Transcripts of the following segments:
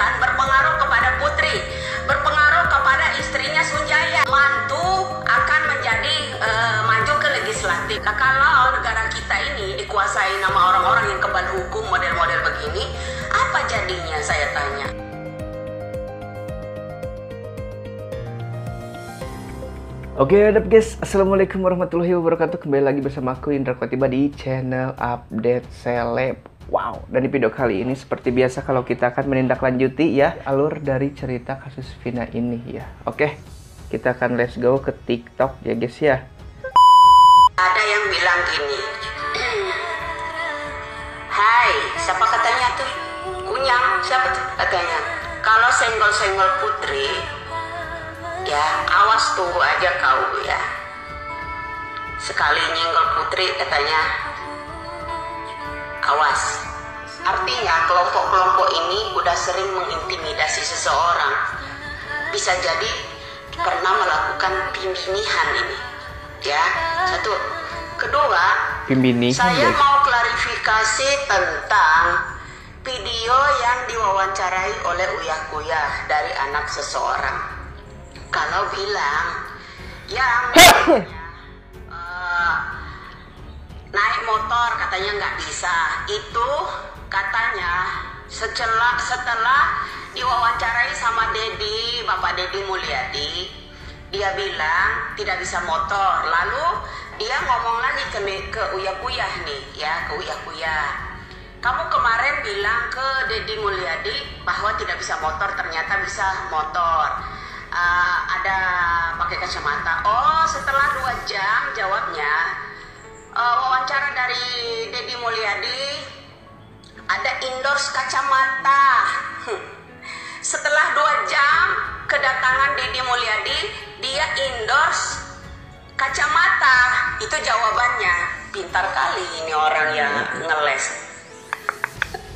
dilanjutkan berpengaruh kepada Putri, berpengaruh kepada istrinya Sunjaya. Mantu akan menjadi maju ke legislatif. Nah, kalau negara kita ini dikuasai nama orang-orang yang kebal hukum model-model begini, apa jadinya, saya tanya. Oke, adab guys, assalamualaikum warahmatullahi wabarakatuh. Kembali lagi bersama aku Indra Khotiba di channel Update Seleb. Wow, dan di video kali ini seperti biasa kalau kita akan menindaklanjuti ya alur dari cerita kasus Vina ini ya. Oke, kita akan let's go ke TikTok ya guys ya. Ada yang bilang gini, hai, siapa katanya tuh? Kunyang, siapa tuh katanya? Kalau senggol-senggol Putri, ya awas tunggu aja kau ya. Sekali nyenggol Putri katanya awas. Artinya kelompok-kelompok ini udah sering mengintimidasi seseorang. Bisa jadi pernah melakukan pembinihan ini ya. Satu. Kedua, saya mau klarifikasi tentang video yang diwawancarai oleh Uya-Kuya dari anak seseorang. Kalau bilang yang naik motor katanya nggak bisa, itu katanya setelah diwawancarai sama Bapak Deddy Mulyadi, dia bilang tidak bisa motor. Lalu dia ngomong lagi ke Uya-Kuya nih ya, ke Uya-Kuya, kamu kemarin bilang ke Deddy Mulyadi bahwa tidak bisa motor, ternyata bisa motor. Ada pakai kacamata. Oh, setelah 2 jam jawabnya, wawancara dari Deddy Mulyadi, ada endorse kacamata. Setelah 2 jam kedatangan Deddy Mulyadi, dia endorse kacamata. Itu jawabannya. Pintar kali ini orang yang ngeles.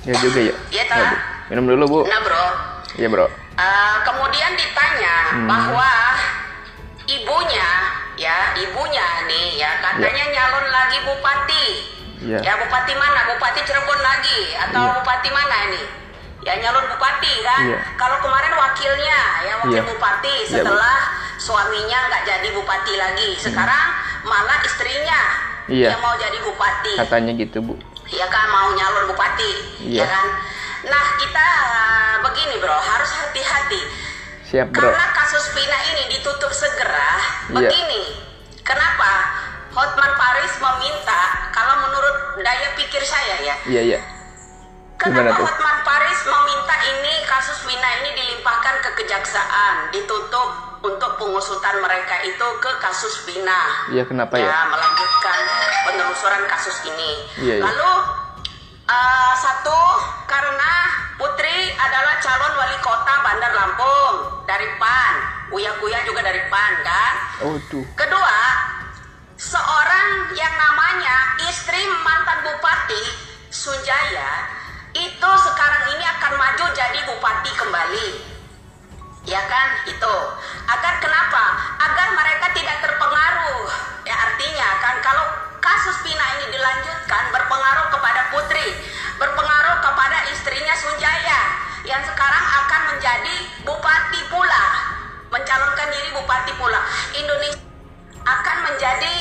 Ya juga ya. Iya tak? Minum dulu bu. Nah bro. Iya bro. Kemudian ditanya bahwa ibunya nih ya katanya nyalon lagi bupati. Ya bupati mana? Bupati Cirebon lagi atau bupati mana ini? Ya nyalon bupati kan? Kalau kemarin wakilnya ya wakil bupati setelah suaminya nggak jadi bupati lagi. Sekarang malah istrinya yang mau jadi bupati. Katanya gitu bu. Ya kan, mau nyalon bupati, ya kan? Nah kita begini bro, harus hati-hati. Siap bro. Karena kasus Vina ini ditutup segera. Begini, kenapa Hotman Paris meminta, kalau menurut daya pikir saya ya. Iya. Kenapa Hotman Paris meminta ini kasus Vina ini dilimpahkan ke kejaksaan, ditutup untuk pengusutan mereka itu ke kasus Vina. Iya, kenapa ya? Melanjutkan penelusuran kasus ini. Lalu satu, karena Putri adalah calon wali kota Bandar Lampung dari PAN, Uya-Kuya juga dari PAN kan. Kedua, seorang yang namanya istri mantan Bupati Sunjaya itu sekarang ini akan maju jadi bupati kembali, ya kan? Itu agar kenapa? Agar mereka tidak terpengaruh. Ya artinya kan kalau kasus Vina ini dilanjutkan berpengaruh kepada Putri, berpengaruh kepada istrinya Sunjaya yang sekarang akan menjadi bupati pula, mencalonkan diri bupati pula. Indonesia akan menjadi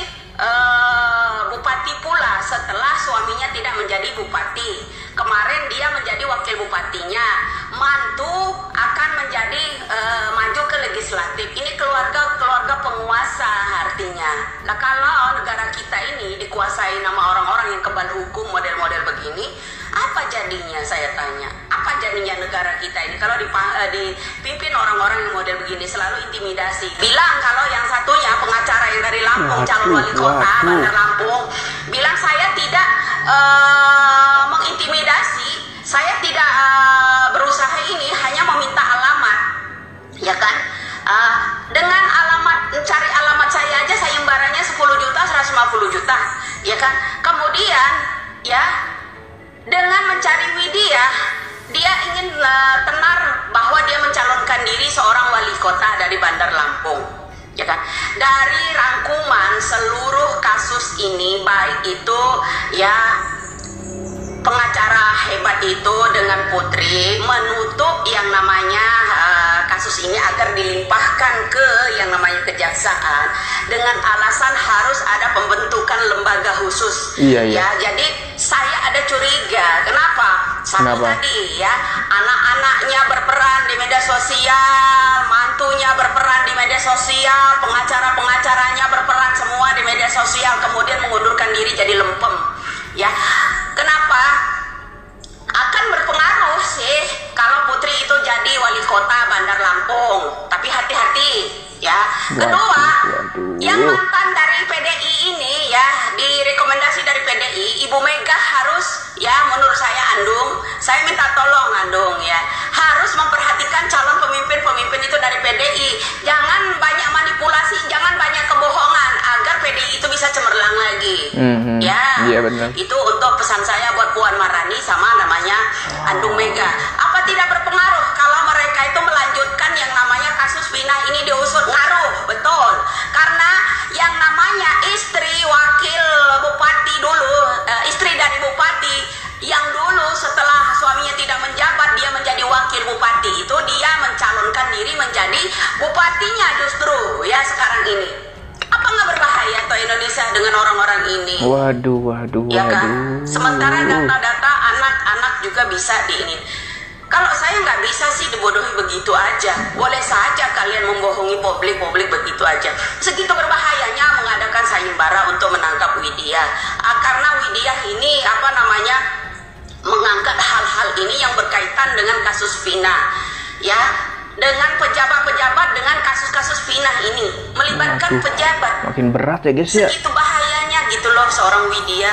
bupati pula setelah suaminya tidak menjadi bupati. Kemarin dia menjadi wakil bupatinya. Mantu akan menjadi maju ke legislatif. Ini keluarga penguasa artinya. Nah kalau negara kita ini dikuasai nama orang-orang yang kebal hukum model-model begini, apa jadinya, saya tanya? Apa jadinya negara kita ini kalau dipimpin orang-orang yang model begini, selalu intimidasi? Bilang kalau yang satunya pengacara yang dari Lampung, calon wali kota Bandar Lampung, bilang saya tidak mengintimidasi, saya tidak berusaha ini, hanya meminta alamat, ya kan? Dengan alamat, mencari alamat saya aja sayembaranya 10 juta, 150 juta, ya kan? Kemudian ya dengan mencari Widya, dia ingin tenar bahwa dia mencalonkan diri seorang wali kota dari Bandar Lampung, ya kan? Dari rangkuman seluruh kasus ini, baik itu ya pengacara hebat itu dengan Putri menutup yang namanya kasus ini agar dilimpahkan ke yang namanya kejaksaan dengan alasan harus ada pembentukan lembaga khusus. Iya. Ya, jadi saya ada curiga. Kenapa? Satu tadi ya, anak-anaknya berperan di media sosial, mantunya berperan di media sosial, pengacara-pengacaranya berperan semua di media sosial, kemudian mengundurkan diri jadi lempem. Ya, kenapa? Akan berpengaruh sih kalau Putri itu jadi wali kota Bandar Lampung. Tapi hati-hati ya. Kedua, yang mantan dari PDI ini ya, direkomendasi dari PDI, Ibu Mega harus ya, menurut saya Andung, saya minta tolong Andung ya, harus memperhatikan calon pemimpin-pemimpin itu dari PDI. Jangan banyak manipulasi, jangan banyak kebohongan agar PDI itu bisa cemerlang lagi. Ya, iya benar. Itu untuk pesan saya buat Puan Maharani sama namanya Andung Mega. Apa tidak berpengaruh kalau mereka itu melanjutkan yang namanya kasus Vina ini diusut? Ngaruh, betul. Karena yang namanya istri wakil bupati dulu, istri dari bupati yang dulu setelah suaminya tidak menjabat dia menjadi wakil bupati, itu dia mencalonkan diri menjadi bupatinya justru ya sekarang ini. Apa nggak berbahaya atau Indonesia dengan orang-orang ini? Waduh. Ya kan? Sementara data-data anak-anak juga bisa diinin. Kalau saya nggak bisa sih dibodohi begitu aja. Boleh saja kalian membohongi publik begitu aja. Segitu berbahayanya mengadakan sayembara untuk menangkap Widya. Karena Widya ini mengangkat hal-hal ini yang berkaitan dengan kasus Vina. Ya, dengan pejabat-pejabat dengan kasus-kasus Vina ini melibatkan pejabat. Makin berat ya guys ya. Segitu bahayanya gitu loh seorang Widya.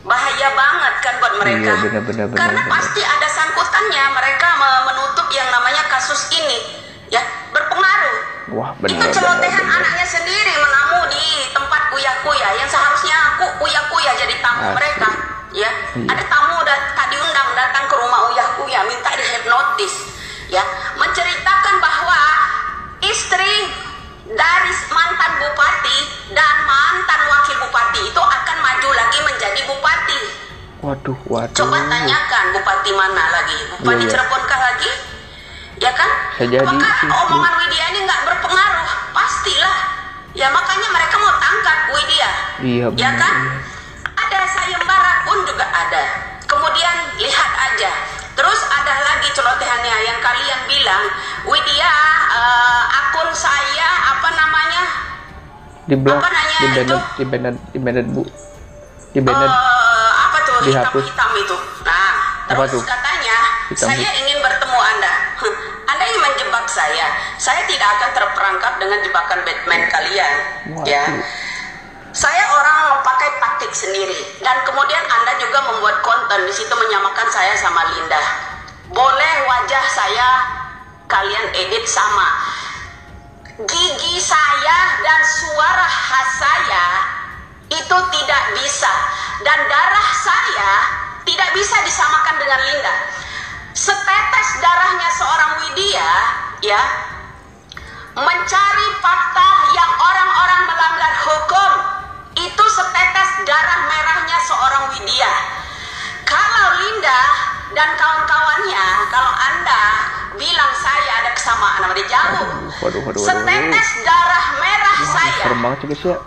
Bahaya banget kan buat mereka. Iya, benar. Karena pasti ada sangkutannya mereka menutup yang namanya kasus ini. Ya, berpengaruh. Wah, benar. Itu celotehan anaknya sendiri menamu di tempat kuya-kuya yang seharusnya kuya-kuya jadi tamu mereka. Ya, ada tamu tadi undang datang ke rumah uya-kuya minta dihipnotis. Ya, menceritakan bahwa istri dari mantan bupati dan mantan wakil bupati itu akan maju lagi menjadi bupati. Waduh. Coba tanyakan bupati mana lagi? Bupati Cirebon kah lagi? Ya kan? Apakah omongan Widya ini nggak berpengaruh? Pastilah. Ya makanya mereka mau tangkap Widya. Iya. Ya kan? Ada sayembara pun juga ada. Kemudian lihat aja. Terus ada lagi celotehannya yang kalian bilang, Widya akun saya di blog, di banned Bu. Apa tuh dihapus. hitam itu. Nah, terus katanya saya ingin bertemu Anda. Anda ingin menjebak saya. Saya tidak akan terperangkap dengan jebakan Batman kalian. Ya. Saya orang pakai taktik sendiri dan kemudian Anda juga membuat konten di situ menyamakan saya sama Linda. Boleh wajah saya kalian edit sama. Gigi saya dan suara khas saya itu tidak bisa dan darah saya tidak bisa disamakan dengan Linda. Setetes darahnya seorang Widya ya mencari fakta yang orang-orang melanggar hukum itu setetes darah merahnya seorang Widya. Kalau Linda dan kawan-kawannya, kalau Anda bilang saya ada kesamaan sama dia jauh. Setetes darah merah saya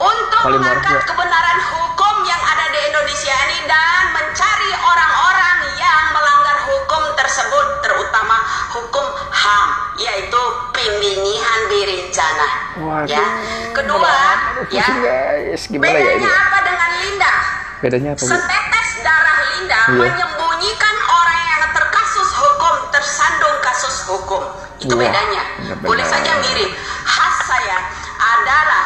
untuk mengangkat kebenaran hukum yang ada di Indonesia ini dan mencari orang-orang yang melanggar hukum tersebut, terutama hukum HAM, yaitu pembunuhan berencana. Ya. Kedua, ya, bedanya apa dengan Linda? Bedanya apa, Bu? Setetes darah Linda menyembunyikan orang yang terkasus hukum, tersandung kasus hukum. Itu bedanya. Boleh saja mirip. Khas saya adalah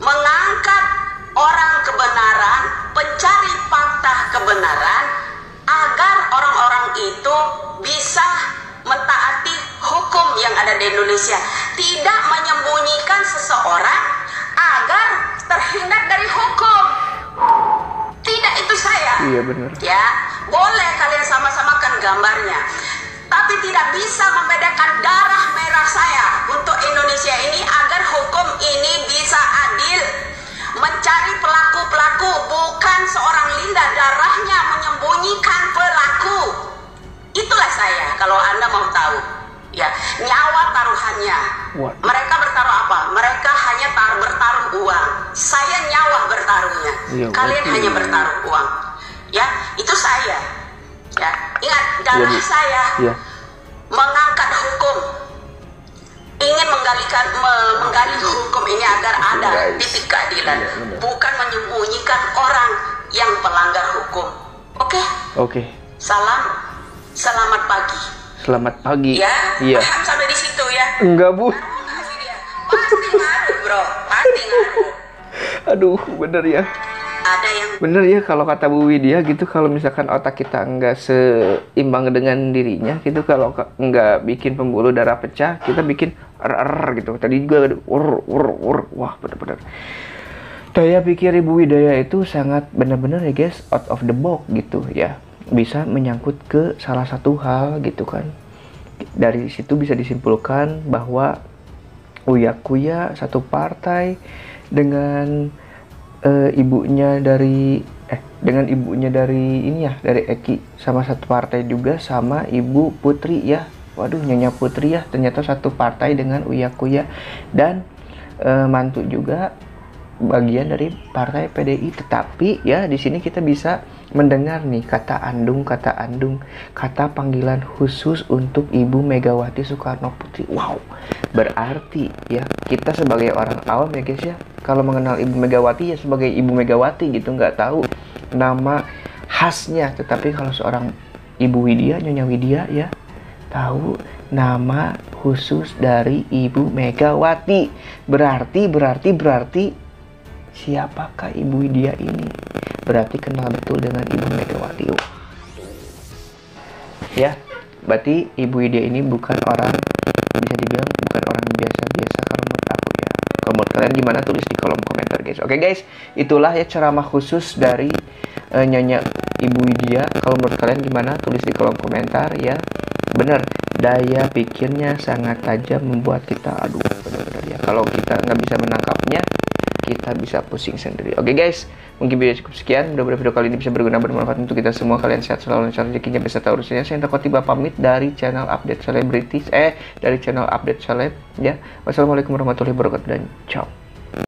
mengangkat orang kebenaran, pencari fakta kebenaran, agar orang-orang itu bisa mentaati hukum yang ada di Indonesia. Tidak menyembunyikan seseorang agar terhindar dari hukum. Tidak, itu saya. Iya benar. Ya, boleh kalian sama-samakan gambarnya. Tapi tidak bisa membedakan darah merah saya untuk Indonesia ini agar hukum ini bisa adil. mencari pelaku-pelaku, bukan seorang Linda darahnya menyembunyikan pelaku. Itulah saya, kalau Anda mau tahu. Ya, nyawa taruhannya. What? Mereka bertaruh apa? Mereka hanya bertaruh uang. Saya nyawa bertaruhnya. Kalian hanya bertaruh uang. Ya, itu saya. Ya, ingat, darah saya mengangkat hukum. Ingin menggali hukum ini agar ada titik keadilan, bukan menyembunyikan orang yang pelanggar hukum. Oke? Selamat pagi. Selamat pagi. Ya, iya. paham sampai di situ ya? Enggak, Bu. Pasti ngaruh, bro. Pasti ngaruh. Aduh, bener ya. Ada yang bener ya kalau kata Bu Widya gitu, kalau misalkan otak kita enggak seimbang dengan dirinya gitu, kalau enggak bikin pembuluh darah pecah, kita bikin gitu. Tadi juga wah bener-bener. Saya pikir Ibu Widya itu sangat benar-benar ya guys, out of the box gitu ya. Bisa menyangkut ke salah satu hal gitu kan. Dari situ bisa disimpulkan bahwa Uya Kuya satu partai dengan ibunya dari ini ya, dari Eki, sama satu partai juga sama Ibu Putri ya. Waduh, Nyonya Putri ya, ternyata satu partai dengan Uya Kuya, dan mantu juga bagian dari partai PDI. Tetapi ya di sini kita bisa mendengar nih kata andung, kata panggilan khusus untuk Ibu Megawati Soekarno Putri. Wow, berarti ya kita sebagai orang awam ya guys ya, kalau mengenal Ibu Megawati ya sebagai Ibu Megawati gitu, nggak tahu nama khasnya. Tetapi kalau seorang Ibu Widya, Nyonya Widya ya, tahu nama khusus dari Ibu Megawati. Berarti siapakah Ibu Widya ini? Berarti kenal betul dengan Ibu Megawati. Ya, berarti Ibu Widya ini bukan orang, bisa dibilang bukan orang biasa-biasa kalau menurut aku ya. Kalau menurut kalian gimana, tulis di kolom komentar guys. Oke guys, itulah ya ceramah khusus dari Nyonya Ibu Widya. Kalau menurut kalian gimana, tulis di kolom komentar ya. Bener, daya pikirnya sangat tajam, membuat kita aduh bener-bener ya. Kalau kita nggak bisa menangkapnya, kita bisa pusing sendiri. Oke guys, mungkin video cukup sekian. Mudah-mudahan video kali ini bisa berguna, bermanfaat untuk kita semua. Kalian sehat selalu, lancar rezekinya, beserta urusannya. Saya Indra Khotiba pamit dari channel Update Celebrities, dari channel Update Celeb ya. Wassalamualaikum warahmatullahi wabarakatuh dan ciao.